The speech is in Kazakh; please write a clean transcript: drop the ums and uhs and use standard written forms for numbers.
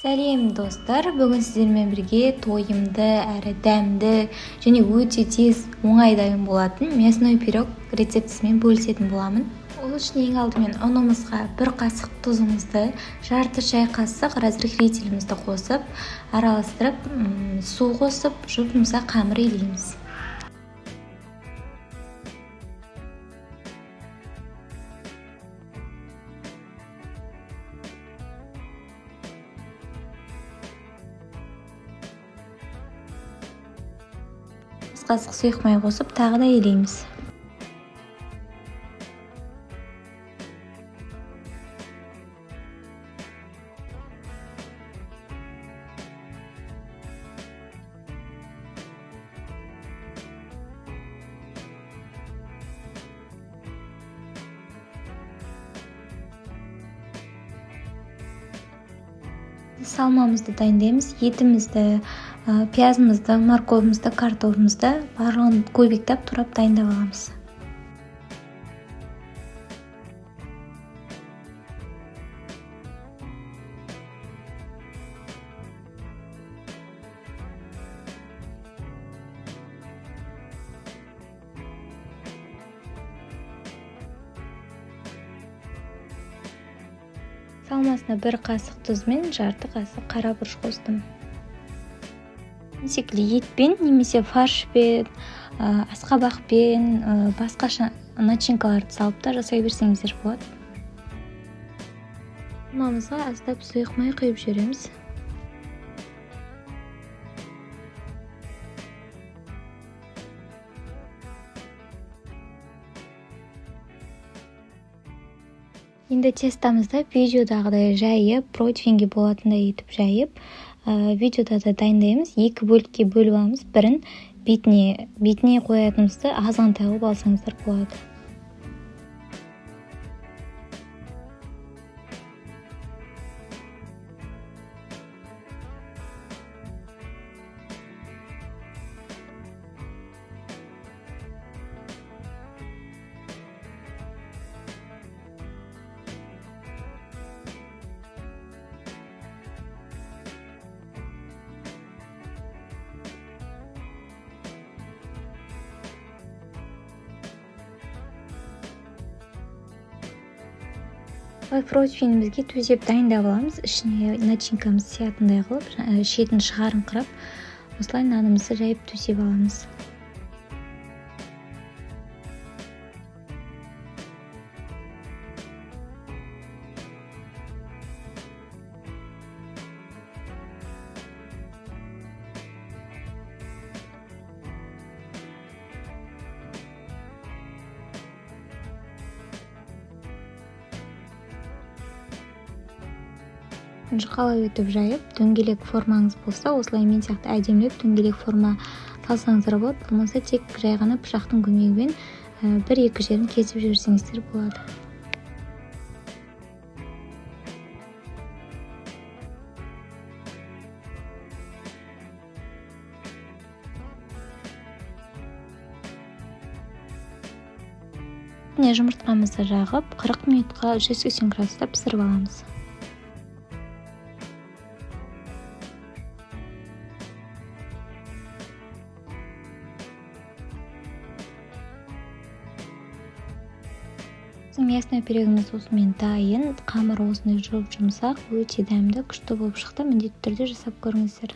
Сәлем достар, бүгін сіздермен бірге тойымды әрі дәмді және өте тез оңай дайын болатын мясной пирог рецептісімен бөлісетін боламын. Ол үшін ең алдымен ұнымызға 1 қасық тұзымызды, жарты шай қасық разрыхлителімізді қосып, араластырып, су қосып, жұп-жұмсақ қамыр илейміз. Қасық сұйық май қосып, тағы да илейміз. Салмамызды дайындаймыз. Етімізді, пиязымызды, морковымызды, картофымызды барлығын көбіктеп турап дайындап аламыз. Салмасына 1 қасық тұз мен жарты қасық қара бұрыш қостым. Секілді етпен немесе фаршпен, асқабақпен, басқаша начинкаларды салып та жасай берсеңіздер болады. Салмамызға аздап сұйық май құйып жібереміз. Енді тестамызды видеодағыдай жайып, противенге болатындай етіп жайып, видеода да дайындаймыз. 2 бөлікке бөліп аламыз. Бірін бетіне қоятынымызды азғантай қылып алсаңыздар болады. Противенімізге төсеп дайындап аламыз. Ішіне начинкамыз сиятындай қылып, шетін шығарыңқырап, осылай нанымызды жайып төсеп аламыз. Қалай өтіп жайып, дөңгелек формаңыз болса, осылай мен сияқты әдемілеп дөңгелек форма салсаңыздар болады. Болмаса тек жай ғана пышақтың көмегімен 1-2 жерін кесіп жіберсеңіздер болады. Жұмыртқамызды жағып, 40 минутқа 180 градуста пісіріп аламыз. Мясной пирогымыз осымен дайын, қамыр осындай жұп-жұмсақ, өте дәмді, күшті болып шықты. Міндетті түрде жасап көріңіздер.